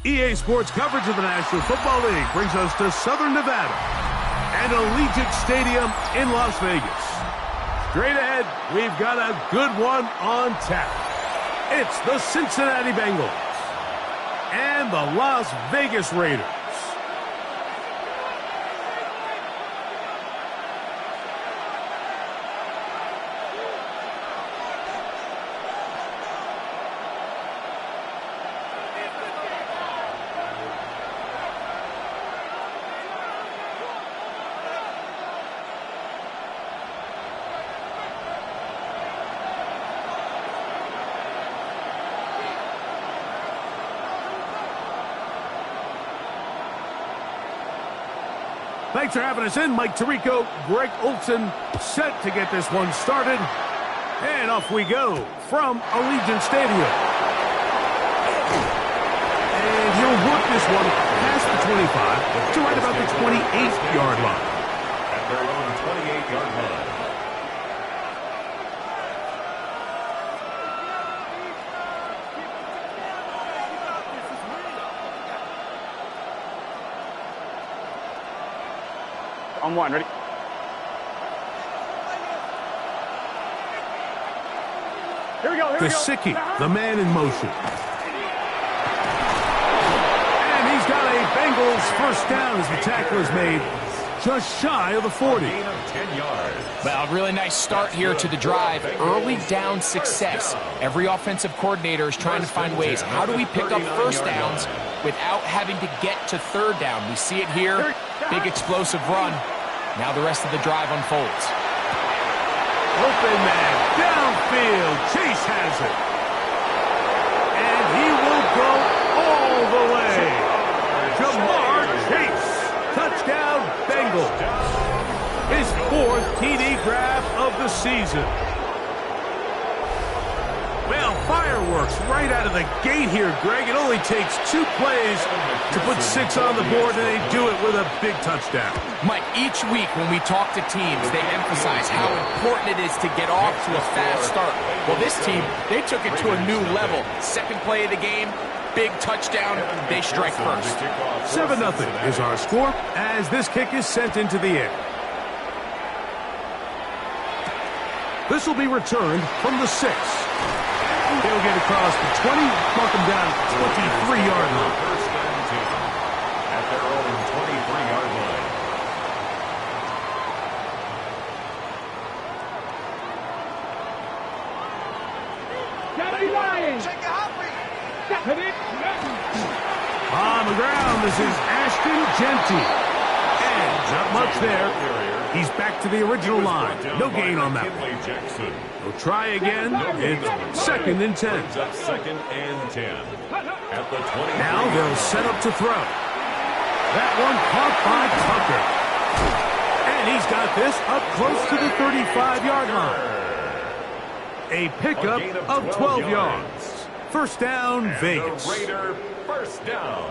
EA Sports coverage of the National Football League brings us to Southern Nevada and Allegiant Stadium in Las Vegas. Straight ahead, we've got a good one on tap. It's the Cincinnati Bengals and the Las Vegas Raiders. Thanks for having us in. Mike Tirico, Greg Olson, set to get this one started. And off we go from Allegiant Stadium. And he'll work this one past the 25 to right about the 28-yard line. At their own 28-yard line. On one, ready? Here we go, here we go. Gesicki, the man in motion. And he's got a Bengals first down as the tackle is made just shy of the 40. Gain of 10 yards. Well, really nice start here to the drive. Early down success. Every offensive coordinator is trying to find ways. How do we pick up first downs without having to get to third down? We see it here. Big explosive run. Now the rest of the drive unfolds. Open man, downfield. Chase has it. And he will go all the way. Jamar Chase. Touchdown, Bengals. His 4th TD grab of the season. Well, fireworks right out of the gate here, Greg. It only takes 2 plays to put 6 on the board, and they do it with a big touchdown. Mike, each week when we talk to teams, they emphasize how important it is to get off to a fast start. Well, this team, they took it to a new level. Second play of the game, big touchdown, they strike first. 7-0 is our score as this kick is sent into the air. This will be returned from the 6. He'll get across the 20, mark him down at the 23-yard line. First and 10 at their own 23-yard line. On the ground, this is Ashton Genty. And not much there. He's back to the original line. No gain on that one. We'll try again. It's 2nd and 10. Up 2nd and 10 at the 20. Now they'll set up to throw. That one caught by Tucker. And he's got this up close to the 35-yard line. A pickup of 12 yards. First down, Vegas. The Raider first down.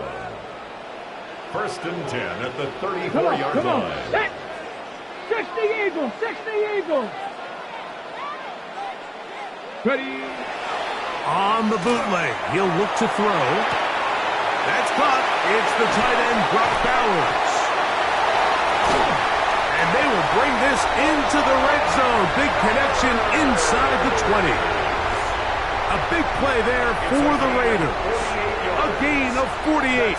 1st and 10 at the 34-yard line. 60 Eagles, 60 Eagles. Ready. On the bootleg, he'll look to throw. That's caught. It's the tight end, Brock Bowers. And they will bring this into the red zone. Big connection inside the 20. A big play there for the Raiders. A gain of 48.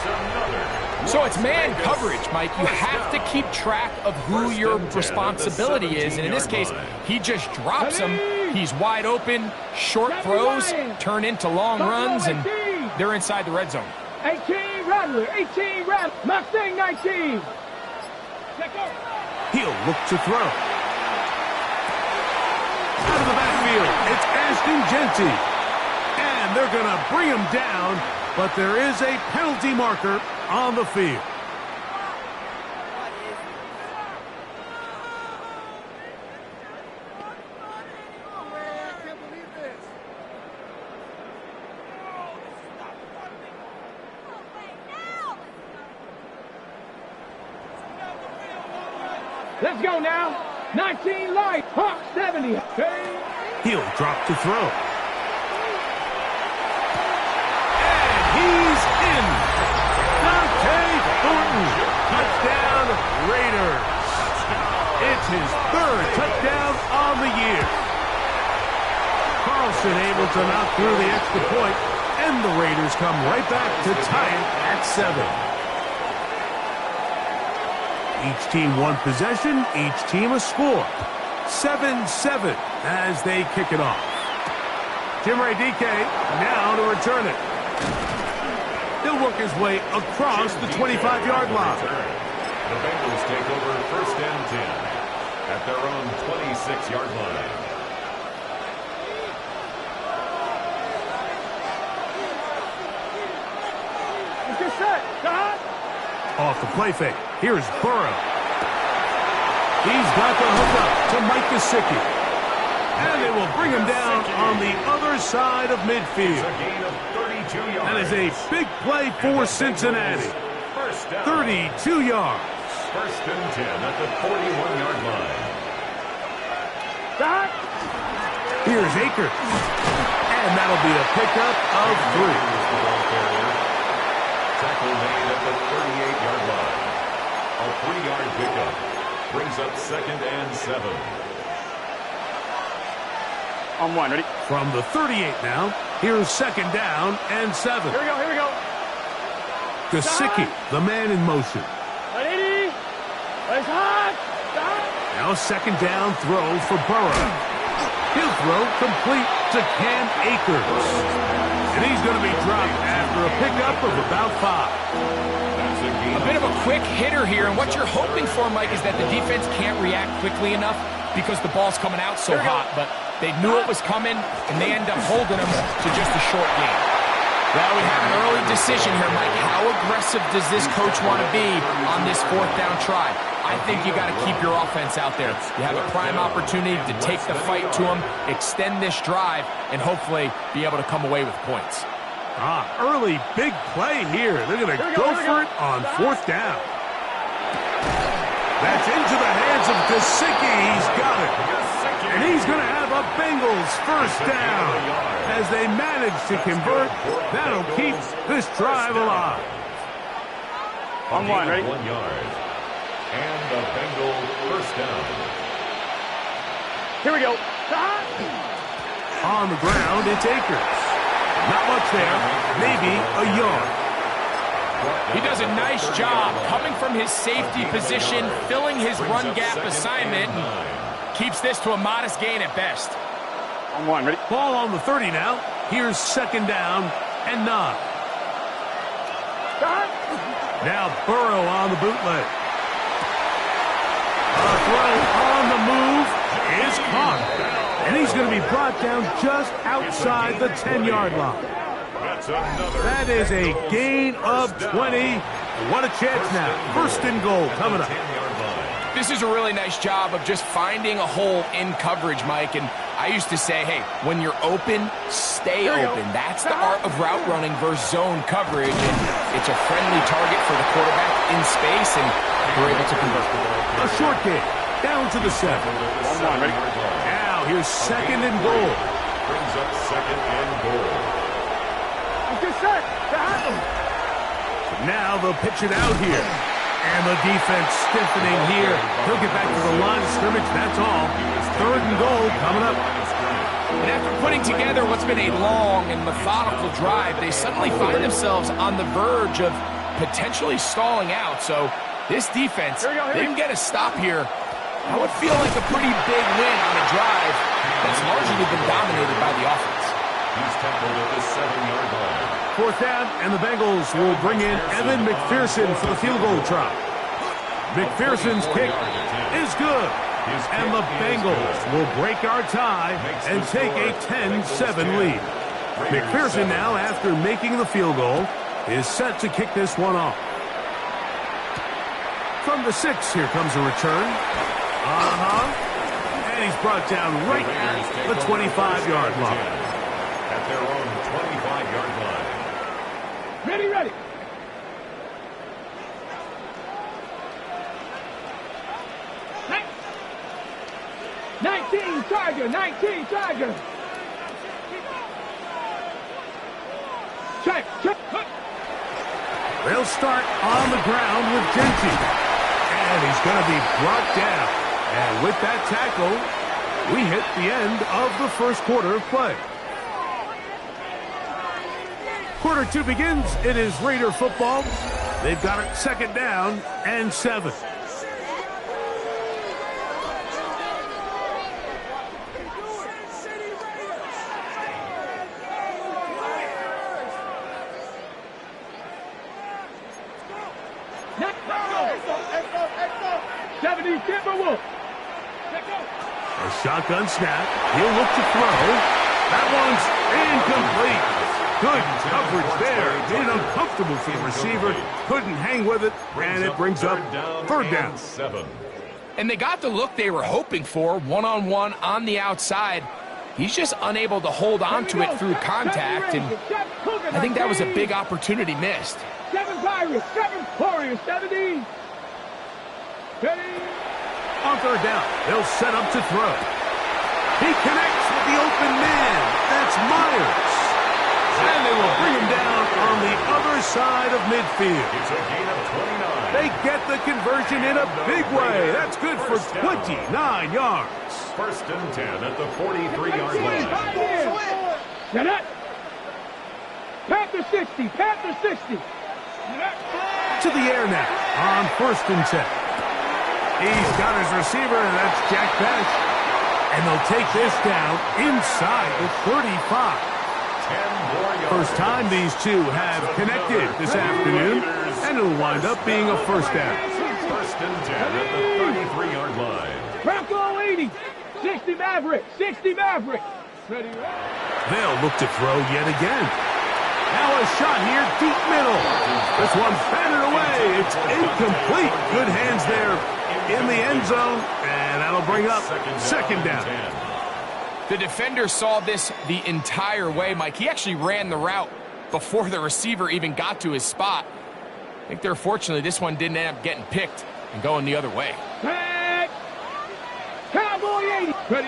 So it's man coverage, Mike. You have to keep track of who your responsibility is. And in this case, he just drops him. He's wide open. Short throws turn into long runs, and they're inside the red zone. 18 Rattler, 18 Rattler, Mustang 19. He'll look to throw. Out of the backfield, it's Ashton Genty. And they're going to bring him down, but there is a penalty marker on the field. Let's go now. 19 light, Hawk 70. Hey. He'll drop to throw. And he's in. able to knock through the extra point, and the Raiders come right back to tie it at 7. Each team one possession, each team a score. 7-7 as they kick it off. Jim Radike now to return it. He'll work his way across the 25-yard line. The Bengals take over 1st and 10 at their own 26-yard line. Get set. God. Off the play fake. Here's Burrow. He's got the hook up to Mike Gesicki. And they will bring him down on the other side of midfield. It's a gain of 32 yards. That is a big play for Cincinnati. 32 yards. 1st and 10 at the 41-yard line. God. Here's Akers. And that'll be a pickup of 3. Tackle made at the 38-yard line. A 3-yard pickup brings up 2nd and 7. On 1, ready? From the 38 now, here's 2nd down and 7. Here we go. Gesicki, the man in motion. 80. It's hot. God. Now 2nd down throw for Burrow. He'll throw complete to Cam Akers. And he's going to be dropped after a pickup of about 5. A bit of a quick hitter here, and what you're hoping for, Mike, is that the defense can't react quickly enough because the ball's coming out so hot, but they knew it was coming, and they end up holding them to just a short game. Well, we have an early decision here, Mike. How aggressive does this coach want to be on this 4th down try? I think you got to keep your offense out there. You have a prime opportunity to take the fight to them, extend this drive, and hopefully be able to come away with points. Early big play here. They're going to go for it on 4th down. That's into the hands of Gesicki. He's got it. And he's going to have a Bengals 1st down. As they manage to convert, that'll keep this drive alive. On 1, ready? 1 yard. And the Bengals 1st down. Here we go. On the ground, it's Akers. Not much there. Maybe a yard. He does a nice job coming from his safety position, filling his run gap assignment, and keeps this to a modest gain at best. On 1, ready? Ball on the 30 now. Here's 2nd down and 9. Now Burrow on the bootleg. A throw on the move is caught. And he's going to be brought down just outside the 10-yard line. That is a gain of 20. What a chance now. 1st and goal coming up. This is a really nice job of just finding a hole in coverage, Mike. And I used to say, hey, when you're open, stay open. That's the art of route running versus zone coverage. And it's a friendly target for the quarterback in space, and we're able to convert. A short game, down to the 7. On 1, ready? Now here's 2nd and goal. Brings up 2nd and goal. Get set. Now they'll pitch it out here. And the defense stiffening here. He'll get back to the line of scrimmage, that's all. 3rd and goal coming up. And after putting together what's been a long and methodical drive, they suddenly find themselves on the verge of potentially stalling out. So this defense, they can get a stop here. I would feel like a pretty big win on a drive that's largely been dominated by the offense. He's tackled at the 7-yard line. 4th down, and the Bengals will bring in Evan McPherson for the field goal try. McPherson's kick is good. And the Bengals will break our tie and take a 10-7 lead. McPherson now, after making the field goal, is set to kick this one off. From the 6, here comes a return. And he's brought down right at the 25-yard line. At their own 25-yard line. Ready. 19 Charger. Check. They'll start on the ground with Genty. And he's going to be brought down. And with that tackle, we hit the end of the 1st quarter of play. Quarter 2 begins. It is Raider football. They've got it 2nd down and 7. A shotgun snap. He'll look to throw. That one's incomplete. Good coverage there. Made it uncomfortable for the receiver. Couldn't hang with it, and it brings up 3rd down. 7. And they got the look they were hoping for, one-on-one on the outside. He's just unable to hold on to it through contact, and I think that was a big opportunity missed. 7 Pirates, 7 Warriors, 70. On 3rd down, they'll set up to throw. He connects with the open man. That's Myers. And they will bring him down on the other side of midfield. It's a gain of 29. They get the conversion in a big way. That's good for 29 yards. 1st and 10 at the 43-yard line. Now that. Panther 60, Panther 60. To the air now on 1st and 10. He's got his receiver, and that's Jack Bash. And they'll take this down inside the 35. 10 more yards. First time these two have connected this afternoon, and it'll wind up being a 1st down. 1st and 10 at the 33-yard line. Bronco 80, 60 Maverick, 60 Maverick. Ready? They'll look to throw yet again. Now a shot here, deep middle. This one's batted away. It's incomplete. Good hands there in the end zone, and that'll bring up 2nd down. The defender saw this the entire way, Mike. He actually ran the route before the receiver even got to his spot. I think they're fortunately this one didn't end up getting picked and going the other way. Back. Cowboy 80. Ready?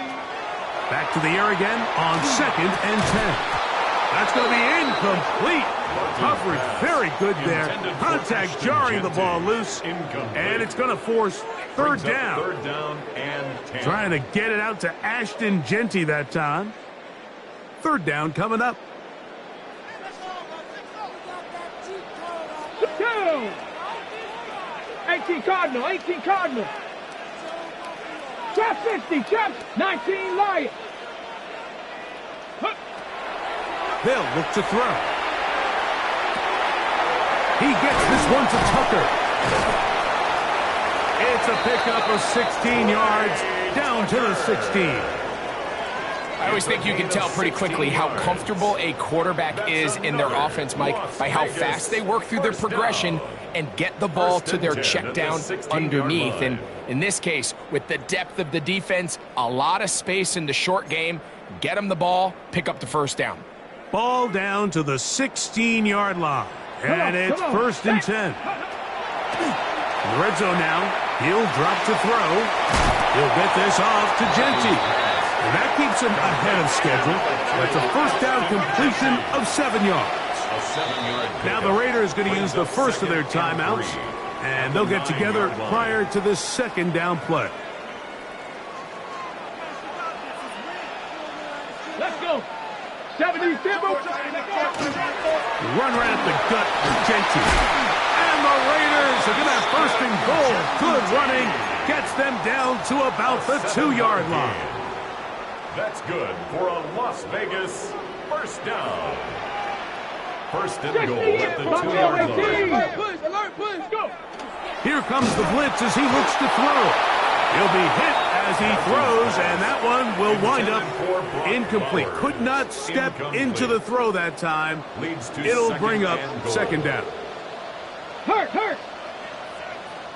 Back to the air again on 2nd and 10. That's going to be incomplete. Coverage very good there. Contact jarring the ball loose, and it's going to force 3rd down. 3rd down and 10. Trying to get it out to Ashton Genty that time. 3rd down coming up. 18 Cardinal, 18 Cardinal. Trap 50, trap 19 Lion. They'll look to throw. He gets this one to Tucker. It's a pickup of 16 yards down to the 16. I always think you can tell pretty quickly how comfortable a quarterback is in their offense, Mike, by how fast they work through their progression and get the ball to their check down underneath. And in this case, with the depth of the defense, a lot of space in the short game, get them the ball, pick up the 1st down. Ball down to the 16-yard line. And it's 1st and 10. In the red zone now. He'll drop to throw. He'll get this off to Genty. And that keeps him ahead of schedule. That's a 1st down completion of 7 yards. Now the Raiders going to use the first of their timeouts. And they'll get together prior to this 2nd down play. Let's go. 70 Timber. Run right at the gut for Genty. And the Raiders are going to have 1st and goal. Good running. Gets them down to about the 2-yard line. That's good for a Las Vegas 1st down. 1st and goal at the 2-yard line. Alert, push, go. Here comes the blitz as he looks to throw. He'll be hit as he throws, and that one will wind up incomplete. Could not step into the throw that time. It'll bring up 2nd down. Hurt.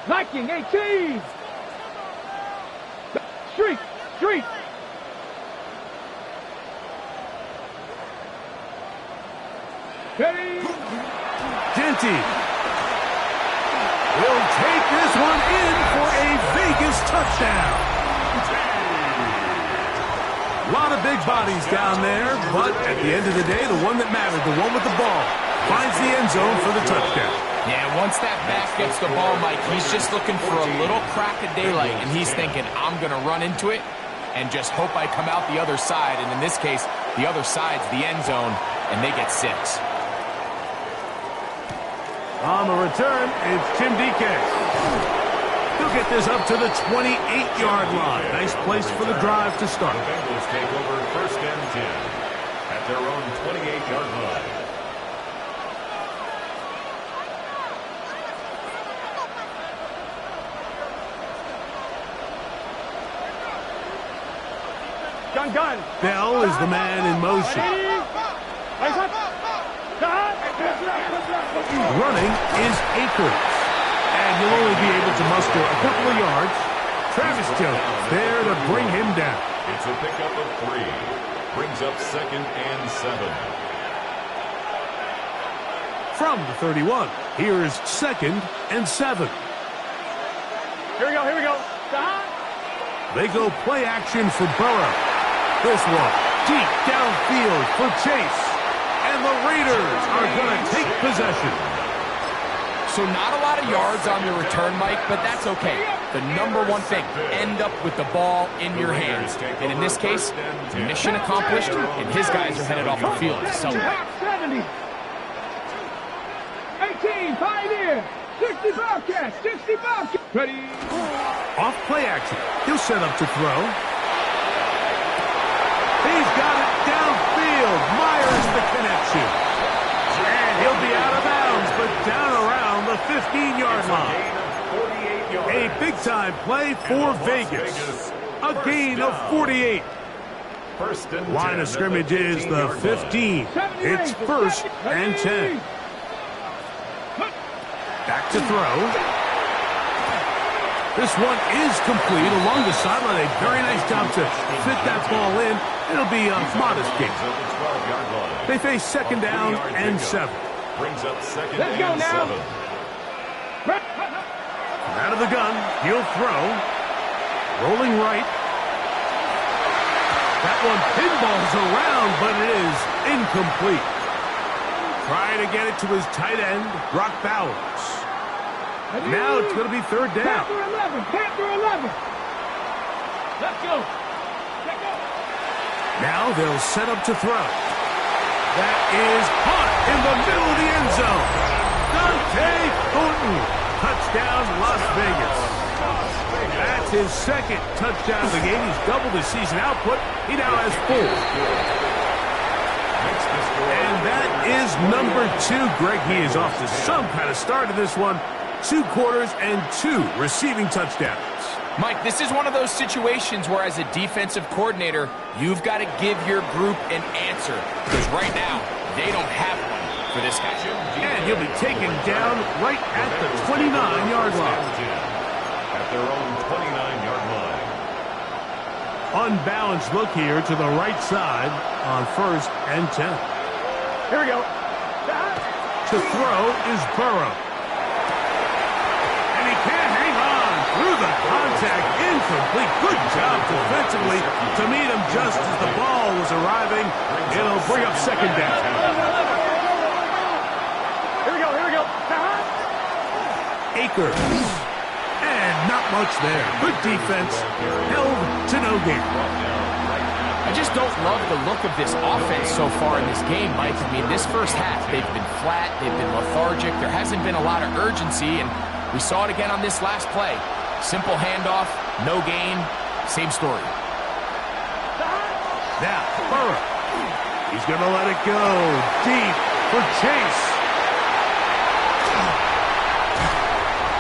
Viking 18. Street. Ready. Genty will take this one in for a Vegas touchdown. A lot of big bodies down there, but at the end of the day, the one that mattered, the one with the ball, finds the end zone for the touchdown. Yeah, once that back gets the ball, Mike, he's just looking for a little crack of daylight, and he's thinking, I'm going to run into it and just hope I come out the other side. And in this case, the other side's the end zone, and they get 6. On the return, it's Jim DK. He'll get this up to the 28-yard line. Nice place for the drive to start. The Bengals take over 1st and 10 at their own 28-yard line. Gun. Bell is the man in motion. Running is Akers. And he'll only be able to muster a couple of yards. Travis Jones there to bring him down. It's a pickup of 3. Brings up 2nd and 7. From the 31, here's 2nd and 7. Here we go. They go play action for Burrow. This one deep downfield for Chase. And the Raiders are going to take possession. So not a lot of yards on the return, Mike, but that's okay. The number one thing, end up with the ball in your hands. And in this case, mission accomplished, and his guys are headed off the field to celebrate. 70. 18, Pioneer. 60 Bobcats, 60 Bobcats. Ready. Off play action. He'll set up to throw. He's got it downfield. Myers the connection. And he'll be out of bounds, but down around the 15-yard line. A big-time play for Vegas. A gain of 48. Line of scrimmage is the 15. It's 1st and 10. Back to throw. This one is complete along the sideline. A very nice job to fit that ball in. It'll be a modest gain. They face 2nd down and 7. Brings up 2nd Let's go and now. 7. Out of the gun, he'll throw. Rolling right. That one pinballs around, but it is incomplete. Trying to get it to his tight end, Brock Bowers. Now it's going to be 3rd down. Panther 11. Let's go. Now they'll set up to throw. That is caught in the middle of the end zone. Dante Thornton. Touchdown, Las Vegas. That's his 2nd touchdown of the game. He's doubled his season output. He now has 4. And that is number 2. Greg, he is off to some kind of start in this one. 2 quarters and 2 receiving touchdowns. Mike, this is one of those situations where as a defensive coordinator, you've got to give your group an answer. Because right now, they don't have one for this guy. And he'll be taken down right at the 29-yard line. At their own 29-yard line. Unbalanced look here to the right side on 1st and 10. Here we go. To throw is Burrow. And he can't hang on through the contact. Incomplete. Good job defensively to meet him just as the ball was arriving. It'll bring up 2nd down. Here we go. Akers. And not much there. Good defense. Held to no gain. I just don't love the look of this offense so far in this game, Mike. I mean, this first half, they've been flat, they've been lethargic, there hasn't been a lot of urgency, and we saw it again on this last play. Simple handoff, no gain, same story. Now, Burrow. He's going to let it go deep for Chase.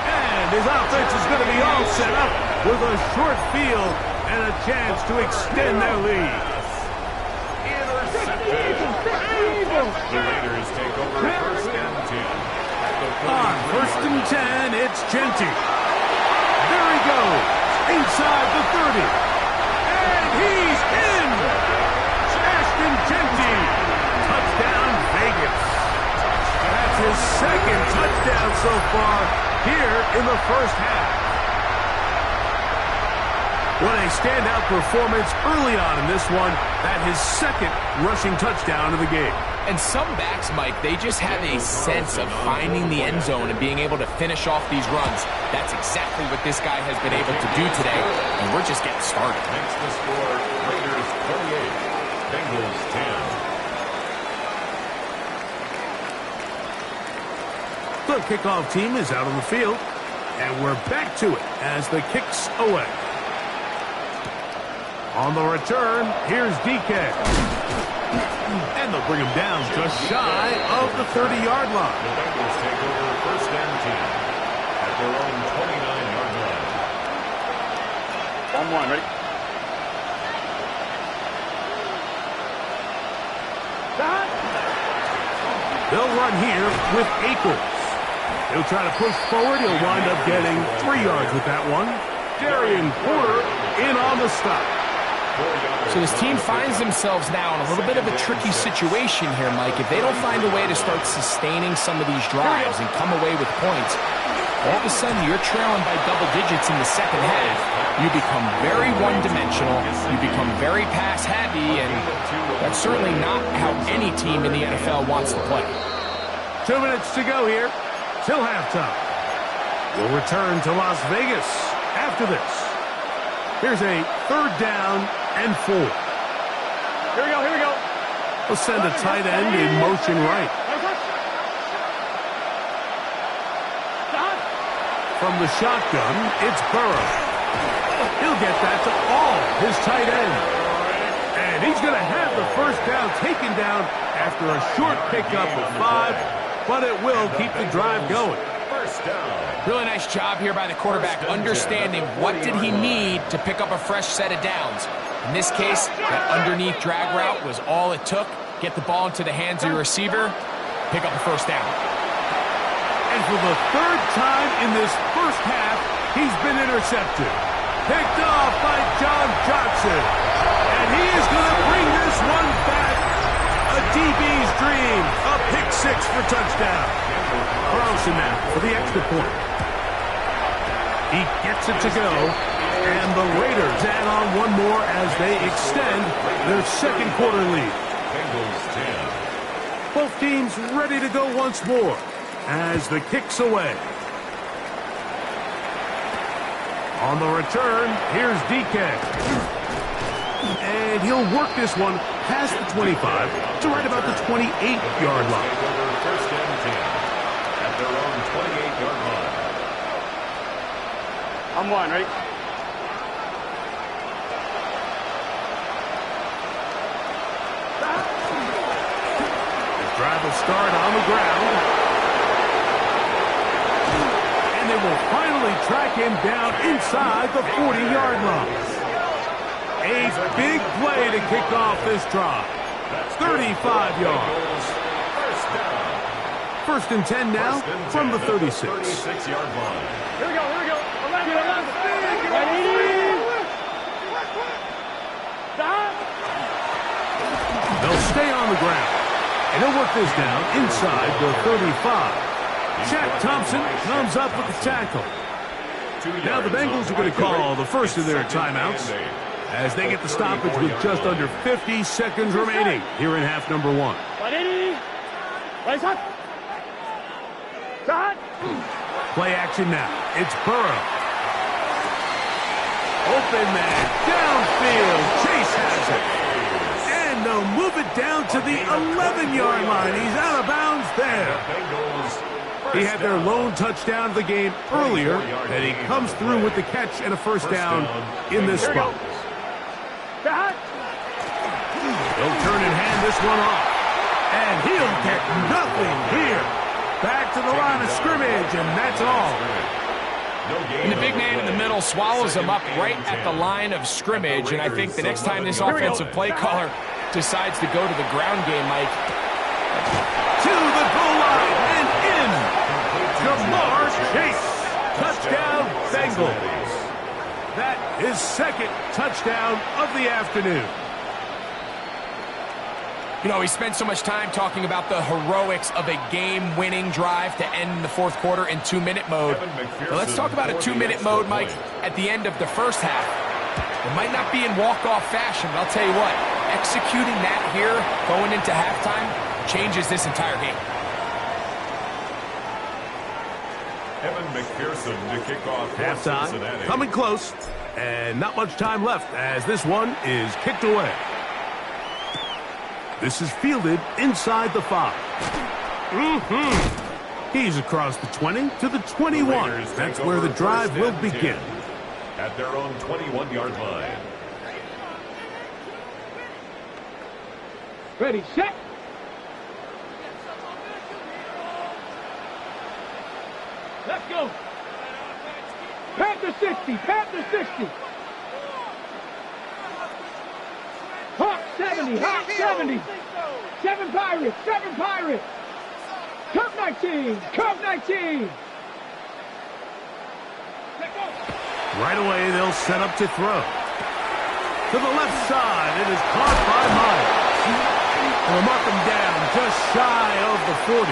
And his offense is going to be all set up with a short field and a chance to extend their lead. The Raiders take over 1st and 10. On 1st and 10, it's Genty. There he goes, inside the 30. And he's in! Ashton Genty. Touchdown, Vegas. That's his 2nd touchdown so far here in the first half. What a standout performance early on in this one. That his 2nd rushing touchdown of the game. And some backs, Mike, they just have a sense of finding the end zone and being able to finish off these runs. That's exactly what this guy has been able to do today, and we're just getting started. Makes the score Raiders 38, Bengals 10. The kickoff team is out on the field, and we're back to it as the kick's away. On the return, here's DK. And they'll bring him down just shy of the 30-yard line. The Bengals take over first and 10 at their own 29-yard line. 1-1, ready? They'll run here with Akers. He'll try to push forward. He'll wind up getting 3 yards with that one. Darian Porter in on the stop. So this team finds themselves now in a little bit of a tricky situation here, Mike. If they don't find a way to start sustaining some of these drives and come away with points, all of a sudden you're trailing by double digits in the second half. You become very one-dimensional. You become very pass-heavy, and that's certainly not how any team in the NFL wants to play. 2 minutes to go here till halftime. We'll return to Las Vegas after this. Here's a 3rd down and 4. Here we go. We'll send a tight end in motion right. From the shotgun, it's Burrow. He'll get that to all his tight ends. And he's going to have the first down taken down after a short pickup of 5, but it will keep the drive going. First down. Really nice job here by the quarterback, understanding what did he need to pick up a fresh set of downs. In this case, that underneath drag route was all it took. Get the ball into the hands of your receiver, pick up a first down. And for the 3rd time in this first half, he's been intercepted. Picked off by John Johnson. And he is going to bring this one back. A DB's dream. A pick 6 for touchdown. Carlson now for the extra point. He gets it to go. And the Raiders add on one more as they extend their second quarter lead. Bengals 10. Both teams ready to go once more as the kick's away. On the return, here's DK. And he'll work this one past the 25 to right about the 28-yard line. First and 10 at their own 28-yard line. I'm 1, ready? The drive will start on the ground. And they will finally track him down inside the 40-yard line. A big play to kick off this drive. 35 yards. First down. First and 10 now from the 36. 36-yard line. Here we go. 180. They'll stay on the ground. And he'll work this down inside the 35. Shaq Thompson comes up with the tackle. Now the Bengals are going to call the first of their timeouts as they get the stoppage with just under 50 seconds remaining here in half number 1. 180. Play action now. It's Burrow. Open man. Downfield. Chase has it. And they'll move it down to the 11-yard line. He's out of bounds there. He had their lone touchdown of the game earlier, and he comes through with the catch and a first down in this spot. They'll turn and hand this one off. And he'll get nothing here. Back to the line of scrimmage, and that's all. And the big man in the middle swallows him up right at the line of scrimmage, and I think the next time this offensive play caller decides to go to the ground game, Mike. To the goal line and in. Jamar Chase. Touchdown, Bengals. That is second touchdown of the afternoon. You know, we spent so much time talking about the heroics of a game-winning drive to end the fourth quarter in 2-minute mode. But let's talk about a 2-minute mode, Mike, at the end of the first half. It might not be in walk-off fashion, but I'll tell you what, executing that here going into halftime changes this entire game. Evan McPherson to kick off Halftime, Cincinnati. coming close, and not much time left as this one is kicked away. This is fielded inside the 5. He's across the 20 to the 21. That's where the drive will begin. At their own 21-yard line. Ready, set. Let's go. Panther 60, Panther 60. Hawk 70, Hawk 70. 7 Pirates, 7 Pirates. Cub 19, Cub 19. Right away, they'll set up to throw. To the left side, it is caught by Myers. They'll mark him down just shy of the 40.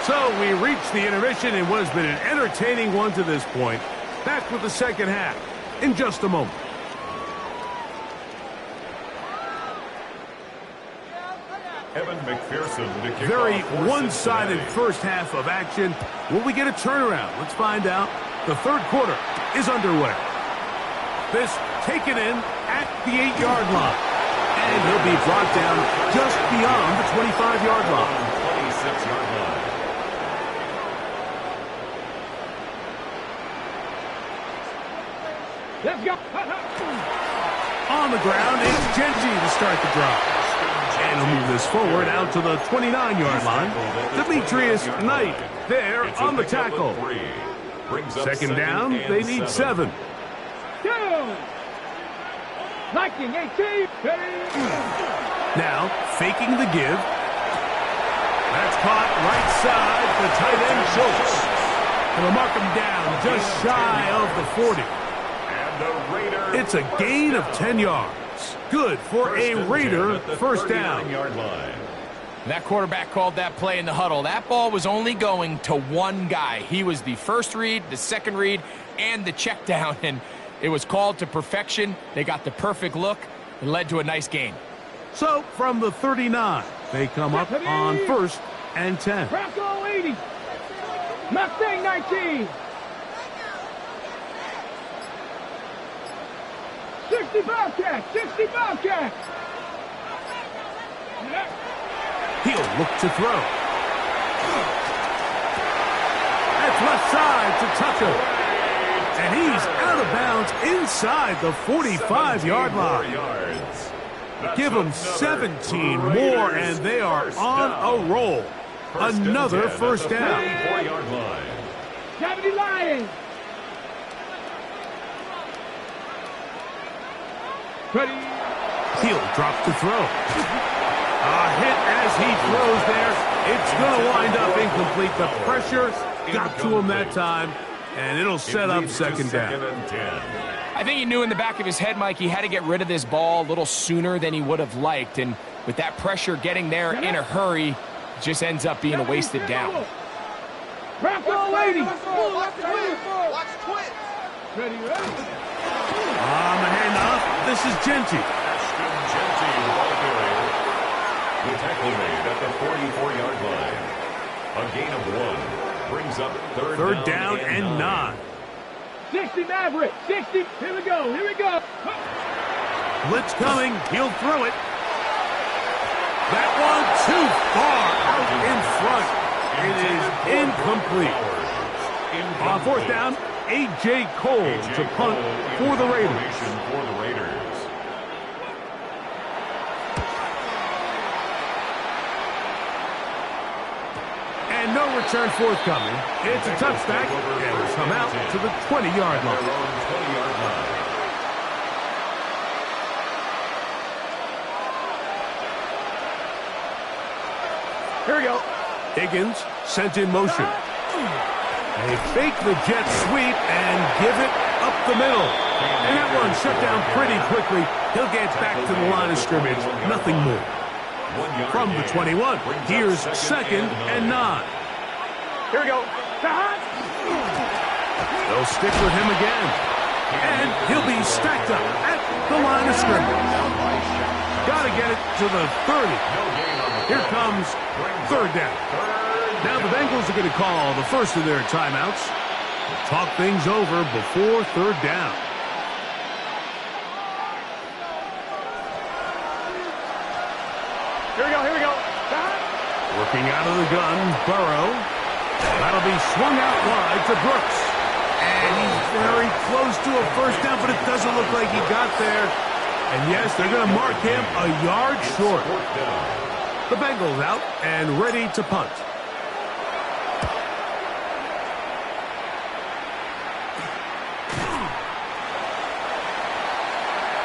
So we reach the intermission in what has been an entertaining one to this point. Back with the second half in just a moment. Evan McPherson to kick Very off for one-sided Cincinnati. first half of action. Will we get a turnaround? Let's find out. The third quarter is underway. This taken in at the 8-yard line. And he'll be brought down just beyond the 25-yard line. 26-yard line. Let's go. On the ground, it's Genji to start the drive. And he'll move this forward out to the 29-yard line. Demetrius Knight there on the tackle. Second down, they need 7. Down. Liking 18. Now, faking the give. That's caught right side for tight end Schultz. And they'll mark him down just shy of the 40. It's a gain of 10 yards. Good for a Raider first down. That quarterback called that play in the huddle. That ball was only going to one guy. He was the first read, the second read, and the check down. And it was called to perfection. They got the perfect look. It led to a nice gain. So, from the 39, they come up on 1st and 10. Bronco 80. Mustang 19. 60 Bobcats, 60 Bobcats. He'll look to throw. That's left side to Tucker. And he's out of bounds inside the 45-yard line. Give them 17 more, and they are on a roll. Another first down. 70 Lions. Ready. He'll drop to throw. A hit as he throws there. It's going to wind up incomplete. The pressure got to him that time, and it'll set up second down. I think he knew in the back of his head, Mike, he had to get rid of this ball a little sooner than he would have liked. And with that pressure getting there in a hurry, it just ends up being a wasted down. Bronco 80. Watch twins. Ready, ready. On the handoff, this is Genty. The tackle made at the 44-yard line. A gain of 1 brings up Third down and 9. 60 Maverick, 60. Here we go, here we go. Blitz coming, he'll throw it. That one too far out in front. It is incomplete. On 4th down, A.J. Cole to punt for the Raiders. And no return forthcoming. It's a touchback, and will come out to the 20-yard line. Here we go. Higgins sent in motion. They fake the jet sweep and give it up the middle. And that one shut down pretty quickly. He'll get back to the line of scrimmage. Nothing more. From the 21, here's 2nd and 9. Here we go. They'll stick with him again. And he'll be stacked up at the line of scrimmage. Got to get it to the 30. Here comes 3rd down. Now the Bengals are going to call the first of their timeouts. They'll talk things over before 3rd down. We're Working out of the gun, Burrow. That'll be swung out wide to Brooks. And he's very close to a first down, but it doesn't look like he got there. And yes, they're going to mark him a yard short. The Bengals out and ready to punt.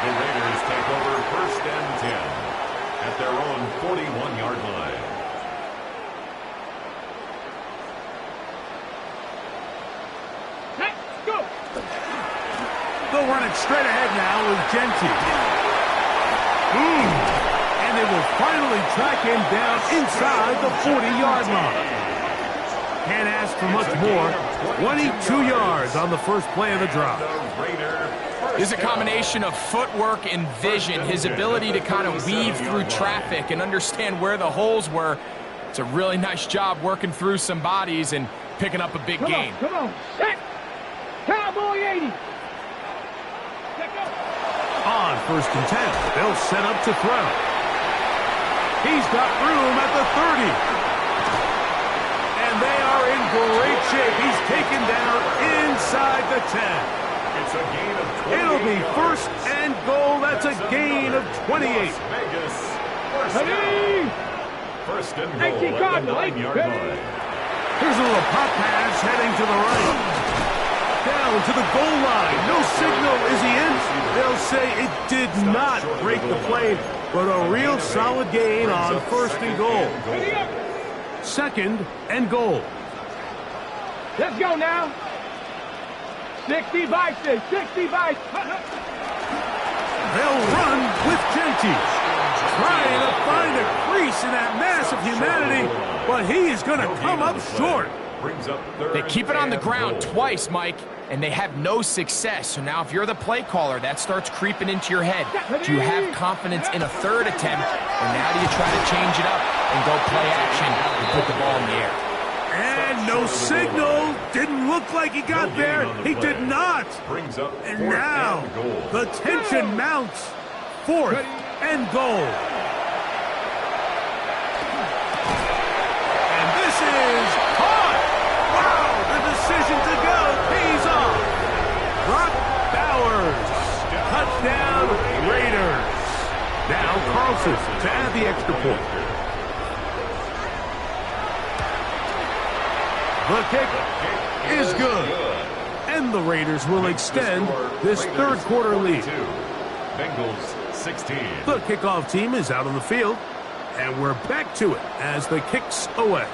The Raiders take over 1st and 10 at their own 41-yard line. Let's go. They'll run it straight ahead now with Genty. And they will finally track him down inside the 40-yard line. Can't ask for much more. 22 yards on the first play of the drive. It's a combination of footwork and vision, his ability to kind of weave through traffic and understand where the holes were. It's a really nice job working through some bodies and picking up a big gain. Come on. Set. Cowboy 80. Let go. On 1st and 10, they'll set up to throw. He's got room at the 30. And they are in great shape. He's taken down inside the 10. It's a gain of 28 It'll be yards. 1st and goal. That's a gain of 28. Las Vegas. Ready. First and goal 18 at the Cardinal. 9-yard line. Here's a little pop pass heading to the right. Down to the goal line. No signal. Is he in? They'll say it did not break the plane, but a real solid gain on 1st and goal. 2nd and goal. Let's go now. 60 vices. 60 vices. They'll run with Genty. Trying to find a crease in that mass of humanity, but he is going to come up short. Brings up 3rd They keep it on the and ground goal. twice, Mike, and they have no success. So now if you're the play caller, that starts creeping into your head. Do you have confidence in a 3rd attempt, or now do you try to change it up and go play action and put the ball in the air? And no signal. Didn't look like he got there. He did not. Brings up And 4th now and goal. the tension mounts. 4th and goal. And this is caught. Wow, the decision to go pays off. Brock Bowers. Touchdown Raiders. Now Carlson to add the extra point. The kick is good. And the Raiders will extend this 3rd quarter lead. Bengals 16. The kickoff team is out on the field, and we're back to it as the kick's away.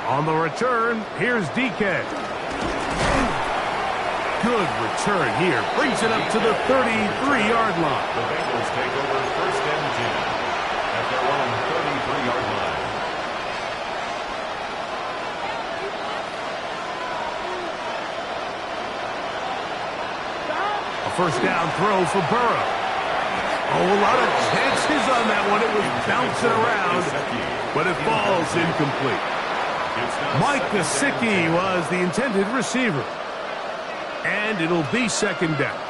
On the return, here's DK. Good return here. Brings it up to the 33-yard line. The Bengals take over 1st and 10 at their own 33-yard line. First down throw for Burrow. Oh, a lot of chances on that one. It was bouncing around, but it falls incomplete. Mike Gesicki was the intended receiver. And it'll be 2nd down.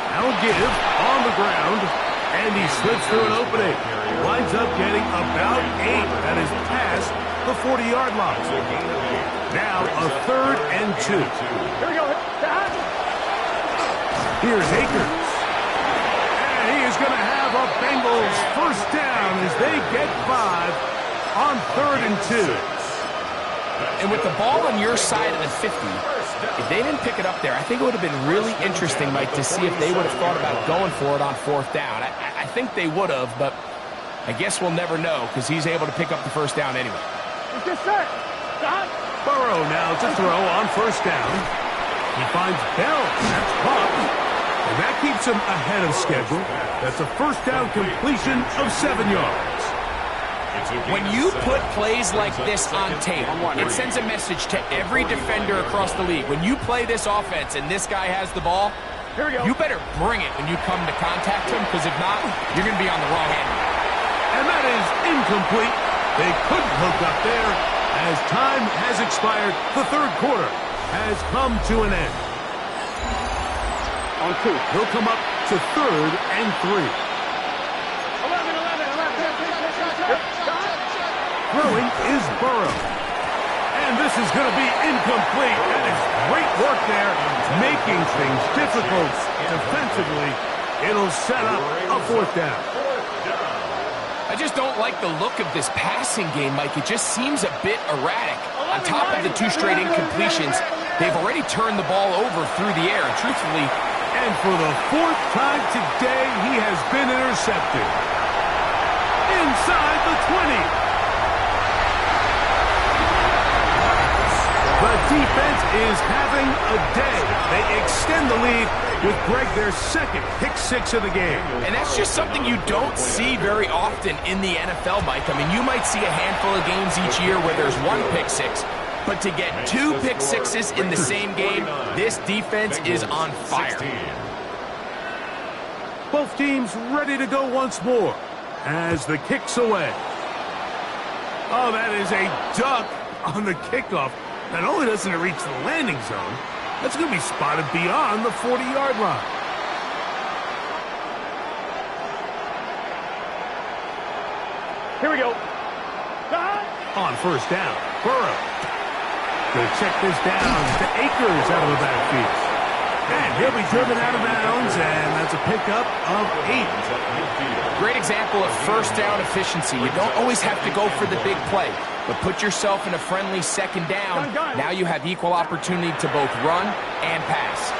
Now give on the ground, and he slips through an opening. Winds up getting about 8. That is past the 40-yard line. Now a 3rd and 2. Here we go. Here's Akers. And he is going to have a Bengals first down as they get 5 on 3rd and 2. And with the ball on your side of the 50, if they didn't pick it up there, I think it would have been really interesting, Mike, to see if they would have thought about going for it on 4th down. I think they would have, but I guess we'll never know because he's able to pick up the first down anyway. Burrow now to throw on 1st down. He finds Bell. That's caught. And that keeps him ahead of schedule. That's a first down completion of 7 yards. When you put plays like this on tape, it sends a message to every defender across the league. When you play this offense and this guy has the ball, you better bring it when you come to contact him, because if not, you're going to be on the wrong end. And that is incomplete. They couldn't hook up there. As time has expired, the 3rd quarter has come to an end. On 2. He'll come up to 3rd and 3. 11. Throwing is Burrow. And this is going to be incomplete. That is great work there, making things difficult defensively. It'll set up a 4th down. I just don't like the look of this passing game, Mike. It just seems a bit erratic. On top of the 2 straight incompletions, they've already turned the ball over through the air. And truthfully, and for the 4th time today, he has been intercepted. Inside the 20. The defense is having a day. They extend the lead with Greg their 2nd pick-6 of the game. And that's just something you don't see very often in the NFL, Mike. I mean, you might see a handful of games each year where there's 1 pick-6, but to get 2 pick-6s in the same game, this defense is on fire. Both teams ready to go once more as the kick's away. Oh, that is a duck on the kickoff. Not only doesn't it reach the landing zone, that's going to be spotted beyond the 40-yard line. Here we go. On 1st down, Burrow. Going to check this down to Akers out of the backfield. And he'll be driven out of bounds, and that's a pickup of 8. Great example of 1st down efficiency. You don't always have to go for the big play, but put yourself in a friendly 2nd down. Now you have equal opportunity to both run and pass.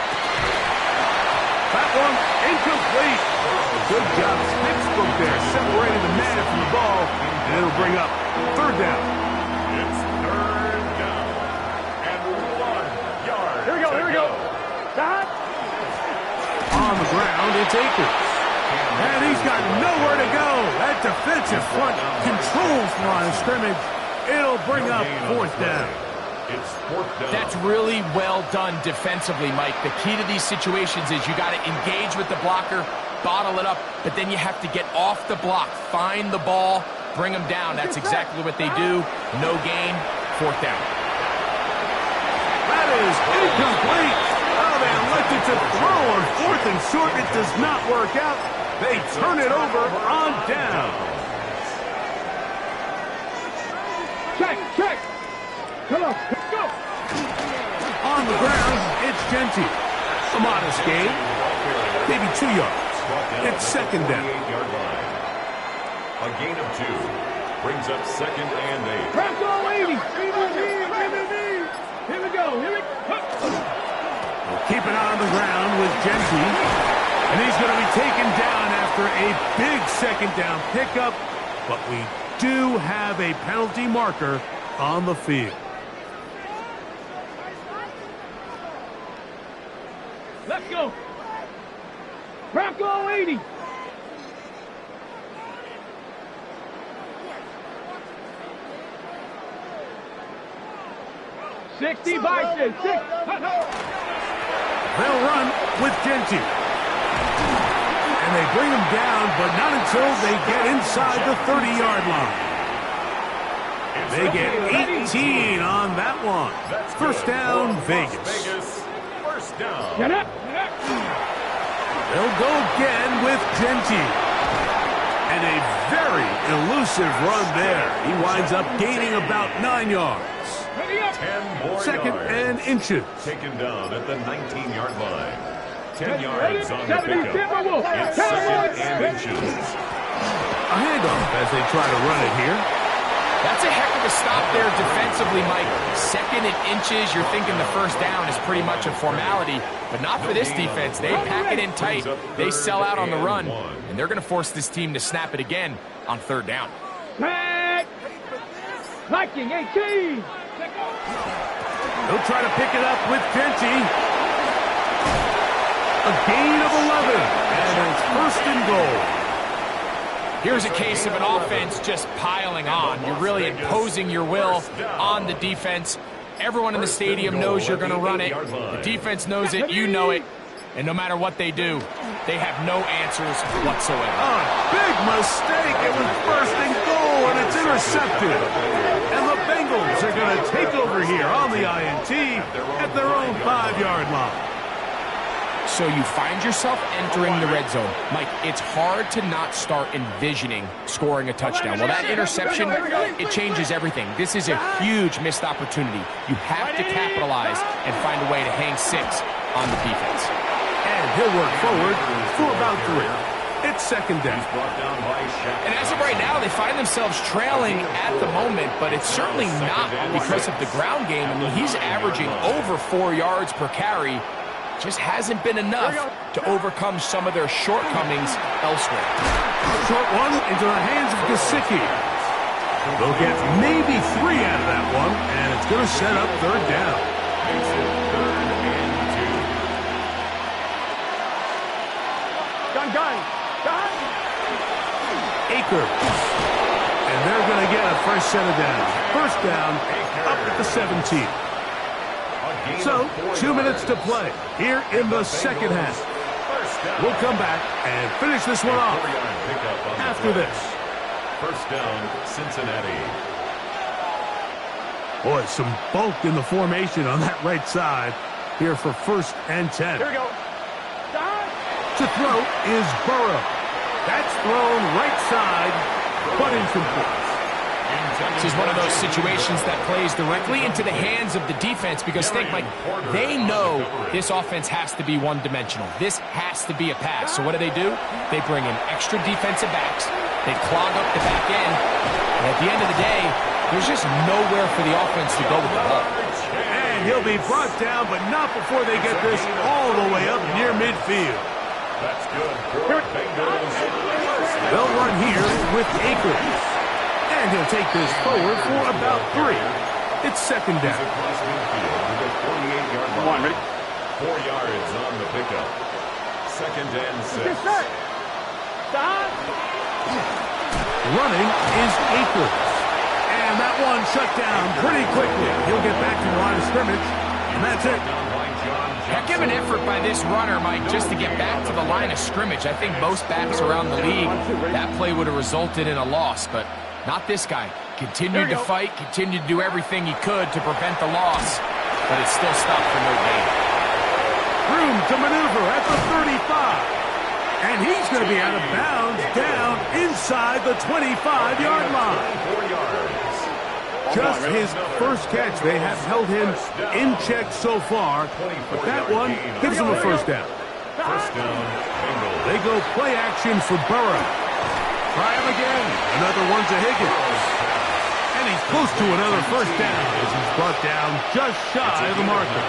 That one incomplete. Good job. Pittsburgh there separated the man from the ball, and it'll bring up 3rd down. It's 3rd down. And 1 yard. Here we go. On the ground, it's Akers. And he's got nowhere to go. That defensive front controls the line of scrimmage. It'll bring up 4th down. It's 4th down. That's really well done defensively, Mike. The key to these situations is you got to engage with the blocker, bottle it up, but then you have to get off the block, find the ball, bring them down. That's exactly what they do. No gain, 4th down. That is incomplete. Oh, they elected to throw on 4th and short. It does not work out. They turn it over on down. Check. Come on, go. On the ground, it's Genty. A modest gain, maybe 2 yards. It's 2nd down. A gain of 2 brings up 2nd and 8. Bronco 80. Here we go. We'll keep it on the ground with Genty. And he's going to be taken down after a big 2nd down pickup. But we do have a penalty marker on the field. Let's go. Bronco 80. $60. They'll run with Genty. And they bring him down, but not until they get inside the 30-yard line. They get 18 on that one. 1st down, Vegas. 1st down. Get up. They'll go again with Genty. And a very elusive run there. He winds up gaining about 9 yards. 10 more 2nd yards. and inches. Taken down at the 19-yard line. 10 yards on the 70 pickup. Timberwolves. It's 2nd and inches. A handoff as they try to run it here. That's a heck of a stop there defensively, Mike. 2nd and inches, you're thinking the 1st down is pretty much a formality, but not for this defense. They pack it in tight, they sell out on the run, and they're going to force this team to snap it again on 3rd down. Back. Viking 18. He'll try to pick it up with Genty. A gain of 11, and it's 1st and goal. Here's a case of an offense just piling on. You're really imposing your will on the defense. Everyone in the stadium knows you're going to run it. The defense knows it, you know it. And no matter what they do, they have no answers whatsoever. A big mistake. It was 1st and goal, and it's intercepted. And the Bengals are going to take over here on the INT at their own 5-yard line. So you find yourself entering the red zone. Mike, it's hard to not start envisioning scoring a touchdown. Well, that interception, it changes everything. This is a huge missed opportunity. You have to capitalize and find a way to hang 6 on the defense. And he'll work forward for about 3. It's second down. And as of right now, they find themselves trailing at the moment, but it's certainly not because of the ground game. I mean, he's averaging over 4 yards per carry. Just hasn't been enough to overcome some of their shortcomings elsewhere. Short one into the hands of Gesicki. They'll get maybe 3 out of that one, and it's going to set up third down. Makes it 3rd and 2. Gun. Akers. And they're going to get a fresh set of downs. First down, up at the 17. So, 2 minutes to play here in the second half. We'll come back and finish this one off after this. First down, Cincinnati. Boy, some bulk in the formation on that right side here for 1st and 10. Here we go. To throw is Burrow. That's thrown right side, but incomplete. This is one of those situations that plays directly into the hands of the defense because think, Mike, they know this offense has to be one-dimensional. This has to be a pass. So what do? They bring in extra defensive backs. They clog up the back end. And at the end of the day, there's just nowhere for the offense to go with the ball. And he'll be brought down, but not before they get this all the way up near midfield. That's good for Bengals. They'll run here with Akers. And he'll take this forward for about 3. It's second down. Across midfield with a 48-yard line. Come on, ready? 4 yards on the pickup. 2nd and 6. Running is Akers. And that one shut down pretty quickly. He'll get back to the line of scrimmage. And that's it. Heck of an effort by this runner, Mike, just to get back to the line of scrimmage. I think most backs around the league, that play would have resulted in a loss, but not this guy. Continued to fight, continued to do everything he could to prevent the loss, but it still stopped for no gain. Room to maneuver at the 35. And he's going to be out of bounds down inside the 25-yard line. 4 yards. Just his first catch. They have held him in check so far, but that one gives him a first down. First down, Bengals. They go play action for Burrow. Try him again. Another one to Higgins. And he's close to another first down as he's brought down just shy of the marker.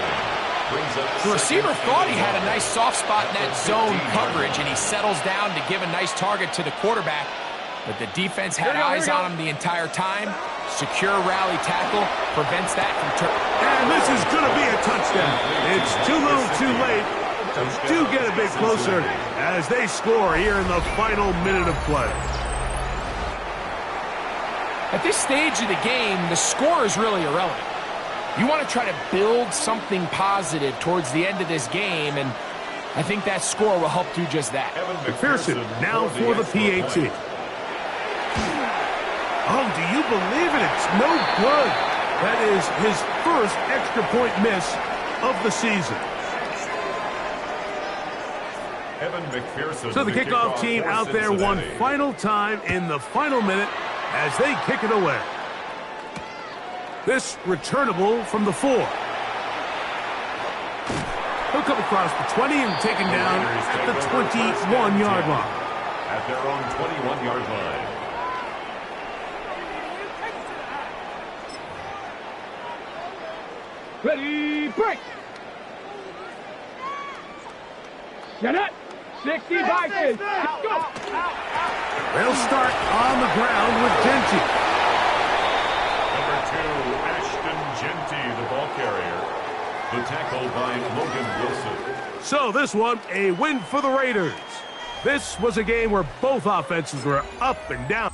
The receiver thought he had a nice soft spot in that zone coverage, and he settles down to give a nice target to the quarterback. But the defense had eyes on him the entire time. Secure rally tackle prevents that from turning. And this is going to be a touchdown. It's too little too late. They do get a bit closer as they score here in the final minute of play. At this stage of the game, the score is really irrelevant. You want to try to build something positive towards the end of this game, and I think that score will help do just that. McPherson now for the PAT. Oh, do you believe it? It's no good. That is his first extra point miss of the season. So the kickoff team out there one final time in the final minute as they kick it away. This returnable from the 4. He'll come across the 20 and taken down at the 21-yard line. At their own 21-yard line. Ready, break. Get it. 60 Vikings. Go. They'll start on the ground with Genty. Number 2, Ashton Genty, the ball carrier. The tackle by Logan Wilson. So this one, a win for the Raiders. This was a game where both offenses were up and down.